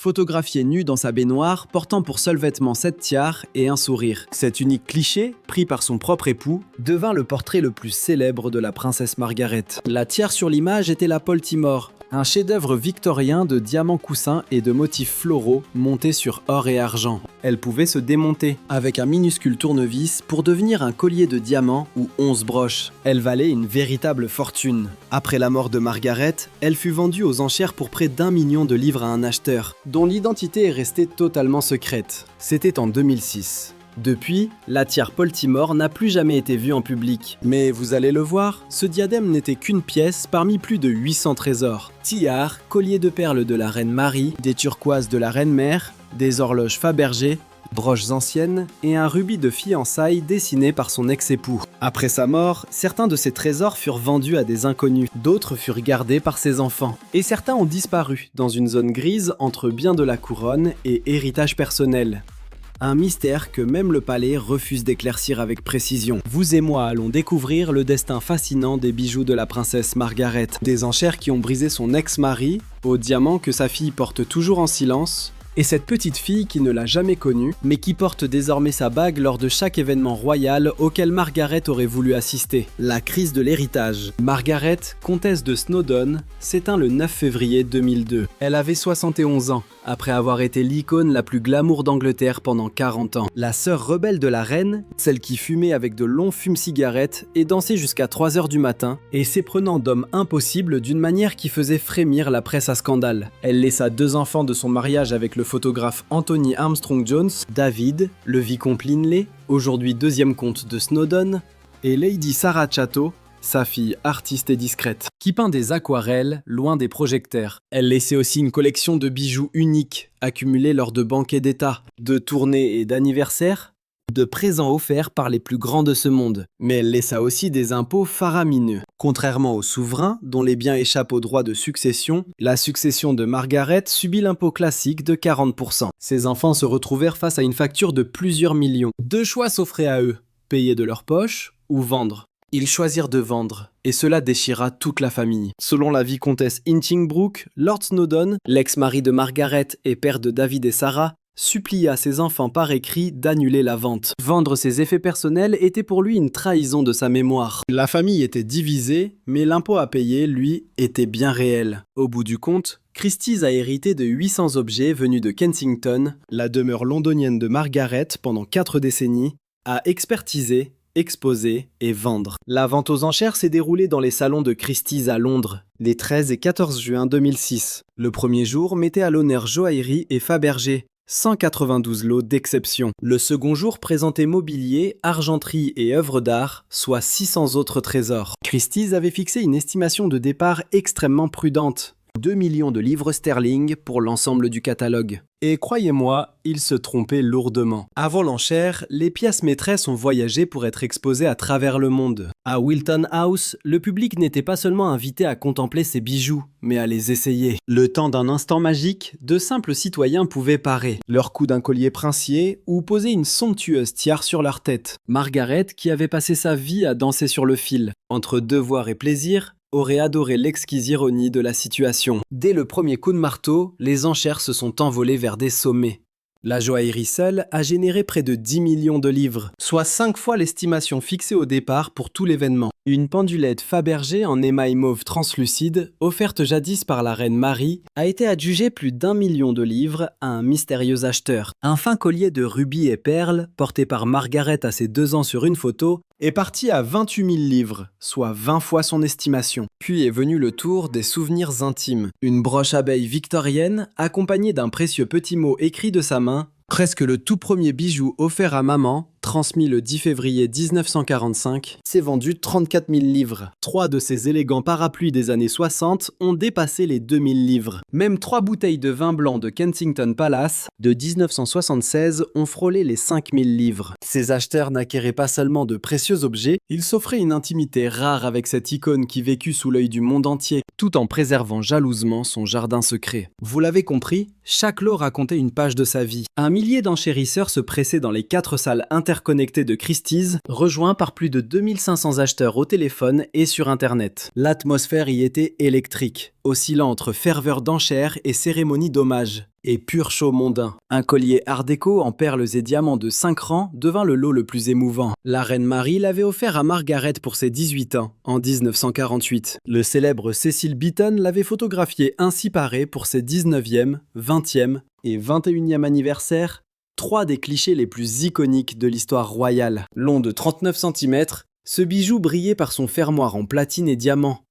photographiée nue dans sa baignoire, portant pour seul vêtement 7 tiares et un sourire. Cet unique cliché, pris par son propre époux, devint le portrait le plus célèbre de la princesse Margaret. La tiare sur l'image était la Poltimore, un chef-d'œuvre victorien de diamants coussins et de motifs floraux montés sur or et argent. Elle pouvait se démonter avec un minuscule tournevis pour devenir un collier de diamants ou 11 broches. Elle valait une véritable fortune. Après la mort de Margaret, elle fut vendue aux enchères pour près d'1 million de livres à un acheteur, dont l'identité est restée totalement secrète. C'était en 2006. Depuis, la tiare Poltimore n'a plus jamais été vue en public. Mais vous allez le voir, ce diadème n'était qu'une pièce parmi plus de 800 trésors. Tiare, collier de perles de la reine Marie, des turquoises de la reine mère, des horloges Fabergé, broches anciennes et un rubis de fiançailles dessiné par son ex-époux. Après sa mort, certains de ces trésors furent vendus à des inconnus, d'autres furent gardés par ses enfants. Et certains ont disparu dans une zone grise entre biens de la couronne et héritage personnel. Un mystère que même le palais refuse d'éclaircir avec précision. Vous et moi allons découvrir le destin fascinant des bijoux de la princesse Margaret. Des enchères qui ont brisé son ex-mari, aux diamants que sa fille porte toujours en silence, et cette petite fille qui ne l'a jamais connue, mais qui porte désormais sa bague lors de chaque événement royal auquel Margaret aurait voulu assister. La crise de l'héritage. Margaret, comtesse de Snowdon, s'éteint le 9 février 2002. Elle avait 71 ans, après avoir été l'icône la plus glamour d'Angleterre pendant 40 ans. La sœur rebelle de la reine, celle qui fumait avec de longs fumes-cigarettes et dansait jusqu'à 3 h du matin, et s'éprenant d'homme impossible d'une manière qui faisait frémir la presse à scandale. Elle laissa 2 enfants de son mariage avec le photographe Anthony Armstrong-Jones, David, le vicomte Linley, aujourd'hui 2e comte de Snowdon, et Lady Sarah Chatto, sa fille artiste et discrète, qui peint des aquarelles loin des projecteurs. Elle laissait aussi une collection de bijoux uniques, accumulés lors de banquets d'État, de tournées et d'anniversaires, de présents offerts par les plus grands de ce monde. Mais elle laissa aussi des impôts faramineux. Contrairement aux souverains, dont les biens échappent au droit de succession, la succession de Margaret subit l'impôt classique de 40%. Ses enfants se retrouvèrent face à une facture de plusieurs millions. 2 choix s'offraient à eux, payer de leur poche ou vendre. Ils choisirent de vendre, et cela déchira toute la famille. Selon la vicomtesse Hinchingbrooke, Lord Snowdon, l'ex-mari de Margaret et père de David et Sarah, supplia ses enfants par écrit d'annuler la vente. Vendre ses effets personnels était pour lui une trahison de sa mémoire. La famille était divisée, mais l'impôt à payer, lui, était bien réel. Au bout du compte, Christie's a hérité de 800 objets venus de Kensington, la demeure londonienne de Margaret pendant 4 décennies, à expertiser, exposer et vendre. La vente aux enchères s'est déroulée dans les salons de Christie's à Londres, les 13 et 14 juin 2006. Le premier jour mettait à l'honneur joaillerie et Fabergé, 192 lots d'exception. Le second jour présentait mobilier, argenterie et œuvres d'art, soit 600 autres trésors. Christie's avait fixé une estimation de départ extrêmement prudente. 2 millions de livres sterling pour l'ensemble du catalogue. Et croyez-moi, il se trompait lourdement. Avant l'enchère, les pièces maîtresses ont voyagé pour être exposées à travers le monde. À Wilton House, le public n'était pas seulement invité à contempler ces bijoux, mais à les essayer. Le temps d'un instant magique, de simples citoyens pouvaient parer, leur coup d'un collier princier ou poser une somptueuse tiare sur leur tête. Margaret, qui avait passé sa vie à danser sur le fil, entre devoir et plaisir, aurait adoré l'exquise ironie de la situation. Dès le premier coup de marteau, les enchères se sont envolées vers des sommets. La joaillerie seule a généré près de 10 millions de livres, soit 5 fois l'estimation fixée au départ pour tout l'événement. Une pendulette Fabergé en émail mauve translucide, offerte jadis par la reine Marie, a été adjugée plus d'1 million de livres à un mystérieux acheteur. Un fin collier de rubis et perles, porté par Margaret à ses 2 ans sur une photo, est parti à 28 000 livres, soit 20 fois son estimation. Puis est venu le tour des souvenirs intimes. Une broche abeille victorienne, accompagnée d'un précieux petit mot écrit de sa main, presque le tout premier bijou offert à maman, transmis le 10 février 1945, s'est vendu 34 000 livres. 3 de ces élégants parapluies des années 60 ont dépassé les 2000 livres. Même 3 bouteilles de vin blanc de Kensington Palace de 1976 ont frôlé les 5000 livres. Ces acheteurs n'acquéraient pas seulement de précieux objets, ils s'offraient une intimité rare avec cette icône qui vécut sous l'œil du monde entier, tout en préservant jalousement son jardin secret. Vous l'avez compris, chaque lot racontait une page de sa vie. Un millier d'enchérisseurs se pressaient dans les 4 salles intermédiaires interconnecté de Christie's, rejoint par plus de 2500 acheteurs au téléphone et sur Internet. L'atmosphère y était électrique, oscillant entre ferveur d'enchères et cérémonie d'hommage, et pur show mondain. Un collier art déco en perles et diamants de 5 rangs devint le lot le plus émouvant. La reine Marie l'avait offert à Margaret pour ses 18 ans, en 1948. Le célèbre Cecil Beaton l'avait photographié ainsi paré pour ses 19e, 20e et 21e anniversaires, 3 des clichés les plus iconiques de l'histoire royale. Long de 39 cm, ce bijou brillait par son fermoir en platine et diamant,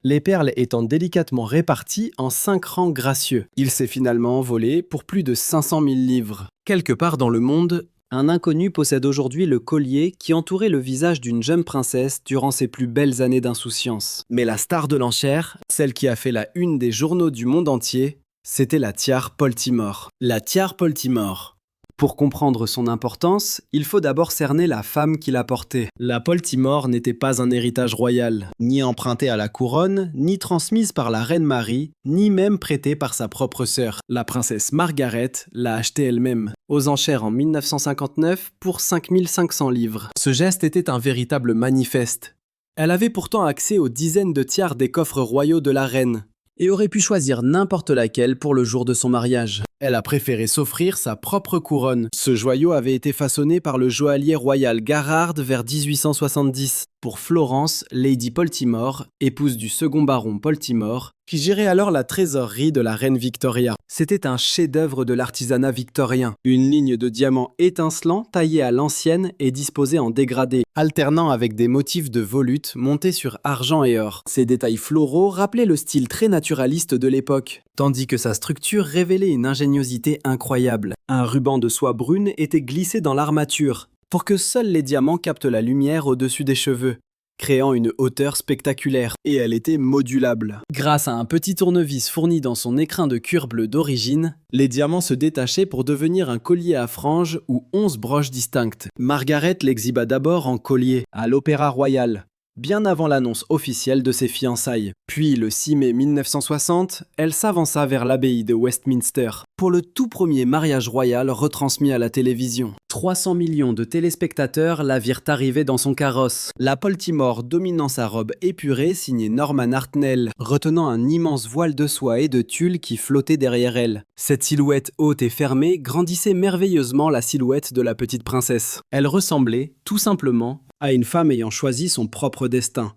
les perles étant délicatement réparties en 5 rangs gracieux. Il s'est finalement envolé pour plus de 500 000 livres. Quelque part dans le monde, un inconnu possède aujourd'hui le collier qui entourait le visage d'une jeune princesse durant ses plus belles années d'insouciance. Mais la star de l'enchère, celle qui a fait la une des journaux du monde entier, c'était la tiare Poltimore. La tiare Poltimore. Pour comprendre son importance, il faut d'abord cerner la femme qui l'a portée. La Poltimore n'était pas un héritage royal, ni emprunté à la couronne, ni transmise par la reine Marie, ni même prêtée par sa propre sœur. La princesse Margaret l'a achetée elle-même, aux enchères en 1959 pour 5500 livres. Ce geste était un véritable manifeste. Elle avait pourtant accès aux dizaines de tiares des coffres royaux de la reine, et aurait pu choisir n'importe laquelle pour le jour de son mariage. Elle a préféré s'offrir sa propre couronne. Ce joyau avait été façonné par le joaillier royal Garrard vers 1870 pour Florence, Lady Poltimore, épouse du second baron Poltimore, qui gérait alors la trésorerie de la reine Victoria. C'était un chef-d'œuvre de l'artisanat victorien, une ligne de diamants étincelants taillée à l'ancienne et disposée en dégradé, alternant avec des motifs de volute montés sur argent et or. Ces détails floraux rappelaient le style très naturaliste de l'époque, tandis que sa structure révélait une ingéniosité incroyable. Un ruban de soie brune était glissé dans l'armature, pour que seuls les diamants captent la lumière au-dessus des cheveux, créant une hauteur spectaculaire, et elle était modulable. Grâce à un petit tournevis fourni dans son écrin de cuir bleu d'origine, les diamants se détachaient pour devenir un collier à franges ou 11 broches distinctes. Margaret l'exhiba d'abord en collier, à l'Opéra Royal, bien avant l'annonce officielle de ses fiançailles. Puis, le 6 mai 1960, elle s'avança vers l'abbaye de Westminster pour le tout premier mariage royal retransmis à la télévision. 300 millions de téléspectateurs la virent arriver dans son carrosse, la Poltimore dominant sa robe épurée signée Norman Hartnell, retenant un immense voile de soie et de tulle qui flottait derrière elle. Cette silhouette haute et fermée grandissait merveilleusement la silhouette de la petite princesse. Elle ressemblait, tout simplement, à une femme ayant choisi son propre destin.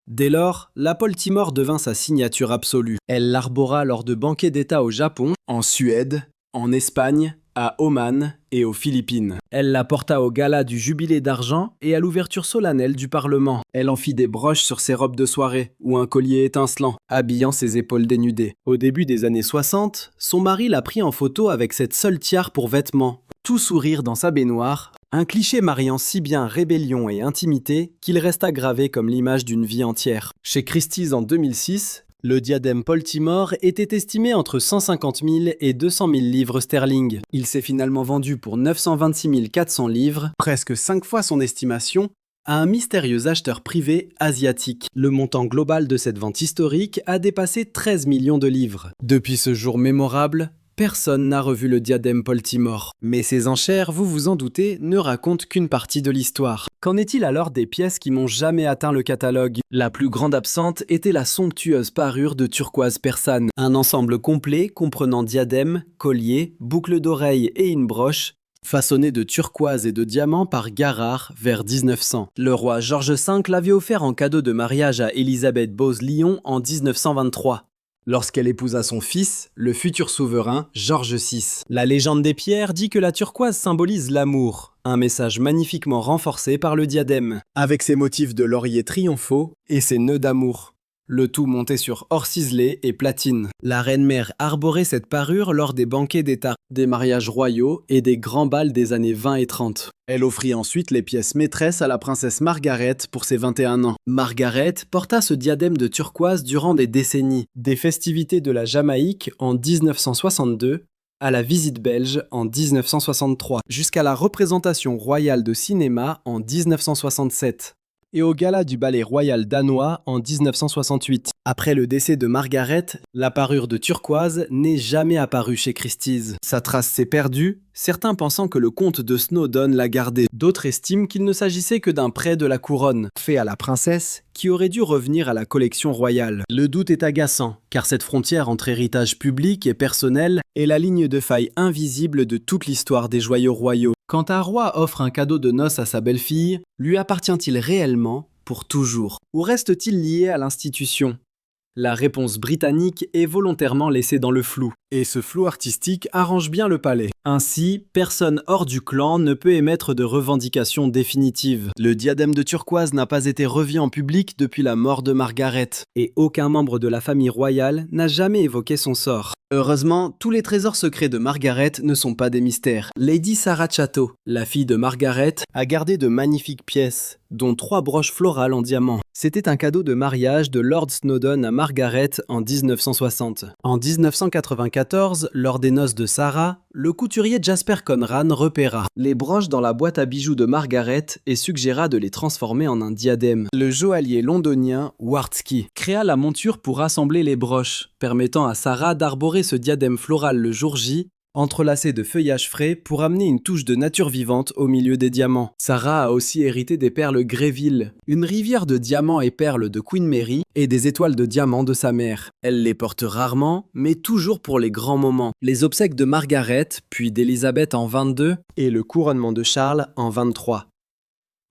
Dès lors, la Poltimore devint sa signature absolue. Elle l'arbora lors de banquets d'État au Japon, en Suède, en Espagne, à Oman et aux Philippines. Elle la porta au gala du Jubilé d'argent et à l'ouverture solennelle du Parlement. Elle en fit des broches sur ses robes de soirée ou un collier étincelant, habillant ses épaules dénudées. Au début des années 60, son mari l'a pris en photo avec cette seule tiare pour vêtement, tout sourire dans sa baignoire, un cliché mariant si bien rébellion et intimité qu'il resta gravé comme l'image d'une vie entière. Chez Christie's en 2006, le diadème Poltimore était estimé entre 150 000 et 200 000 livres sterling. Il s'est finalement vendu pour 926 400 livres, presque 5 fois son estimation, à un mystérieux acheteur privé asiatique. Le montant global de cette vente historique a dépassé 13 millions de livres. Depuis ce jour mémorable, personne n'a revu le diadème Poltimore. Mais ces enchères, vous vous en doutez, ne racontent qu'une partie de l'histoire. Qu'en est-il alors des pièces qui n'ont jamais atteint le catalogue? La plus grande absente était la somptueuse parure de turquoise persane. Un ensemble complet comprenant diadème, collier, boucle d'oreille et une broche, façonné de turquoise et de diamants par Garrard vers 1900. Le roi George V l'avait offert en cadeau de mariage à Élisabeth Bowes-Lyon en 1923. Lorsqu'elle épousa son fils, le futur souverain, George VI. La légende des pierres dit que la turquoise symbolise l'amour, un message magnifiquement renforcé par le diadème, avec ses motifs de lauriers triomphaux et ses nœuds d'amour. Le tout monté sur or ciselé et platine. La reine-mère arborait cette parure lors des banquets d'État, des mariages royaux et des grands bals des années 20 et 30. Elle offrit ensuite les pièces maîtresses à la princesse Margaret pour ses 21 ans. Margaret porta ce diadème de turquoise durant des décennies, des festivités de la Jamaïque en 1962 à la visite belge en 1963, jusqu'à la représentation royale de cinéma en 1967. Et au gala du ballet royal danois en 1968. Après le décès de Margaret, la parure de turquoise n'est jamais apparue chez Christie's. Sa trace s'est perdue, certains pensant que le comte de Snowdon l'a gardée. D'autres estiment qu'il ne s'agissait que d'un prêt de la couronne, fait à la princesse, qui aurait dû revenir à la collection royale. Le doute est agaçant, car cette frontière entre héritage public et personnel est la ligne de faille invisible de toute l'histoire des joyaux royaux. Quand un roi offre un cadeau de noces à sa belle-fille, lui appartient-il réellement pour toujours? Ou reste-t-il lié à l'institution? La réponse britannique est volontairement laissée dans le flou, et ce flou artistique arrange bien le palais. Ainsi, personne hors du clan ne peut émettre de revendications définitives. Le diadème de turquoise n'a pas été revu en public depuis la mort de Margaret, et aucun membre de la famille royale n'a jamais évoqué son sort. Heureusement, tous les trésors secrets de Margaret ne sont pas des mystères. Lady Sarah Chatto, la fille de Margaret, a gardé de magnifiques pièces, dont 3 broches florales en diamant. C'était un cadeau de mariage de Lord Snowdon à Margaret en 1960. En 1994, lors des noces de Sarah, le couturier Jasper Conran repéra les broches dans la boîte à bijoux de Margaret et suggéra de les transformer en un diadème. Le joaillier londonien Wardsky créa la monture pour rassembler les broches, permettant à Sarah d'arborer ce diadème floral le jour J, entrelacé de feuillages frais pour amener une touche de nature vivante au milieu des diamants. Sarah a aussi hérité des perles Greville, une rivière de diamants et perles de Queen Mary et des étoiles de diamants de sa mère. Elle les porte rarement, mais toujours pour les grands moments. Les obsèques de Margaret, puis d'Élisabeth en 22 et le couronnement de Charles en 23.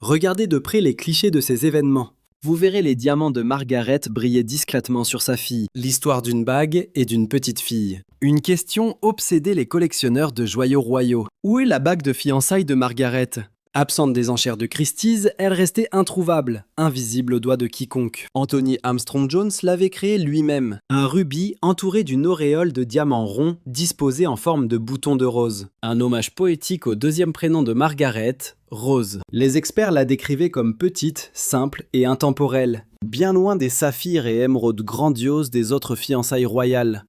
Regardez de près les clichés de ces événements. Vous verrez les diamants de Margaret briller discrètement sur sa fille, l'histoire d'une bague et d'une petite fille. Une question obsédait les collectionneurs de joyaux royaux. Où est la bague de fiançailles de Margaret? Absente des enchères de Christie's, elle restait introuvable, invisible aux doigts de quiconque. Anthony Armstrong-Jones l'avait créé lui-même, un rubis entouré d'une auréole de diamants ronds disposés en forme de boutons de rose. Un hommage poétique au deuxième prénom de Margaret, Rose. Les experts la décrivaient comme petite, simple et intemporelle, bien loin des saphirs et émeraudes grandioses des autres fiançailles royales.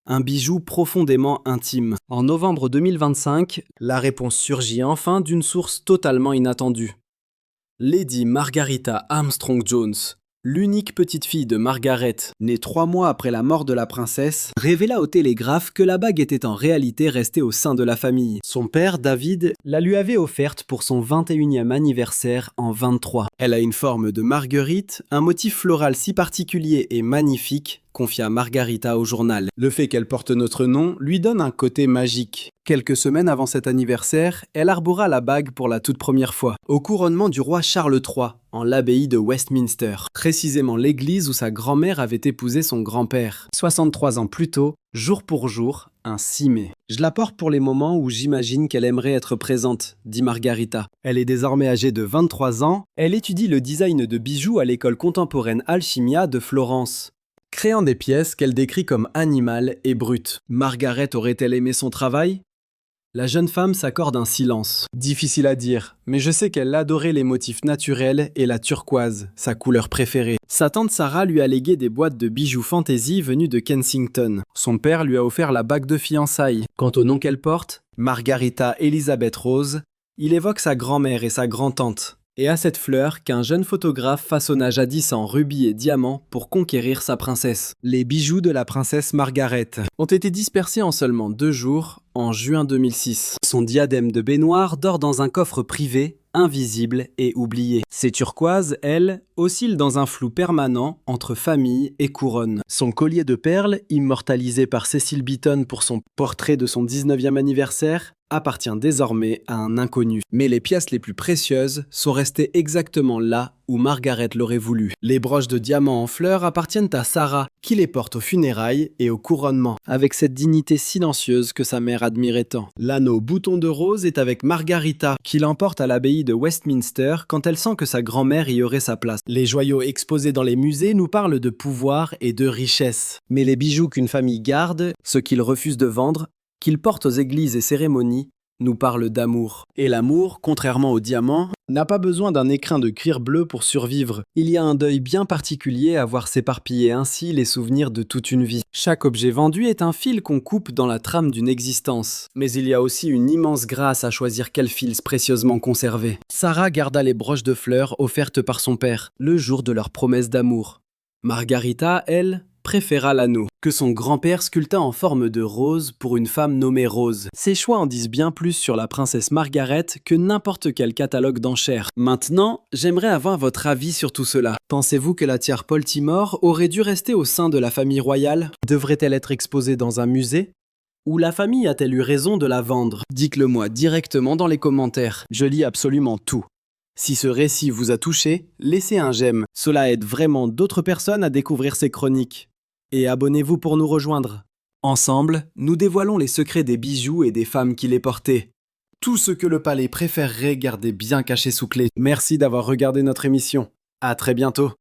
Un bijou profondément intime. En novembre 2025, la réponse surgit enfin d'une source totalement inattendue. Lady Margarita Armstrong-Jones, l'unique petite fille de Margaret, née 3 mois après la mort de la princesse, révéla au Télégraphe que la bague était en réalité restée au sein de la famille. Son père, David, la lui avait offerte pour son 21e anniversaire en 23. Elle a une forme de marguerite, un motif floral si particulier et magnifique, confia Margarita au journal. Le fait qu'elle porte notre nom lui donne un côté magique. Quelques semaines avant cet anniversaire, elle arbora la bague pour la toute première fois, au couronnement du roi Charles III, en l'abbaye de Westminster, précisément l'église où sa grand-mère avait épousé son grand-père. 63 ans plus tôt, jour pour jour, un 6 mai. Je la porte pour les moments où j'imagine qu'elle aimerait être présente, dit Margarita. Elle est désormais âgée de 23 ans, elle étudie le design de bijoux à l'école contemporaine Alchimia de Florence, créant des pièces qu'elle décrit comme animales et brutes. Margaret aurait-elle aimé son travail? La jeune femme s'accorde un silence. Difficile à dire, mais je sais qu'elle adorait les motifs naturels et la turquoise, sa couleur préférée. Sa tante Sarah lui a légué des boîtes de bijoux fantaisie venues de Kensington. Son père lui a offert la bague de fiançailles. Quant au nom qu'elle porte, Margarita Elizabeth Rose, il évoque sa grand-mère et sa grand-tante. Et à cette fleur qu'un jeune photographe façonna jadis en rubis et diamants pour conquérir sa princesse. Les bijoux de la princesse Margaret ont été dispersés en seulement 2 jours, en juin 2006. Son diadème de baignoire dort dans un coffre privé, invisible et oublié. Ses turquoises, elles, oscillent dans un flou permanent entre famille et couronne. Son collier de perles, immortalisé par Cecil Beaton pour son portrait de son 19e anniversaire, appartient désormais à un inconnu. Mais les pièces les plus précieuses sont restées exactement là où Margaret l'aurait voulu. Les broches de diamants en fleurs appartiennent à Sarah, qui les porte aux funérailles et au couronnement, avec cette dignité silencieuse que sa mère admirait tant. L'anneau bouton de rose est avec Margarita, qui l'emporte à l'abbaye de Westminster quand elle sent que sa grand-mère y aurait sa place. Les joyaux exposés dans les musées nous parlent de pouvoir et de richesse. Mais les bijoux qu'une famille garde, ceux qu'ils refusent de vendre, qu'ils portent aux églises et cérémonies, nous parle d'amour. Et l'amour, contrairement au diamant, n'a pas besoin d'un écrin de cuir bleu pour survivre. Il y a un deuil bien particulier à voir s'éparpiller ainsi les souvenirs de toute une vie. Chaque objet vendu est un fil qu'on coupe dans la trame d'une existence. Mais il y a aussi une immense grâce à choisir quel fil précieusement conservé. Sarah garda les broches de fleurs offertes par son père, le jour de leur promesse d'amour. Margarita, elle, préféra l'anneau, que son grand-père sculpta en forme de rose pour une femme nommée Rose. Ces choix en disent bien plus sur la princesse Margaret que n'importe quel catalogue d'enchères. Maintenant, j'aimerais avoir votre avis sur tout cela. Pensez-vous que la tiare Poltimore aurait dû rester au sein de la famille royale? Devrait-elle être exposée dans un musée? Ou la famille a-t-elle eu raison de la vendre? Dites-le moi directement dans les commentaires. Je lis absolument tout. Si ce récit vous a touché, laissez un j'aime. Cela aide vraiment d'autres personnes à découvrir ces chroniques. Et abonnez-vous pour nous rejoindre. Ensemble, nous dévoilons les secrets des bijoux et des femmes qui les portaient. Tout ce que le palais préférerait garder bien caché sous clé. Merci d'avoir regardé notre émission. À très bientôt.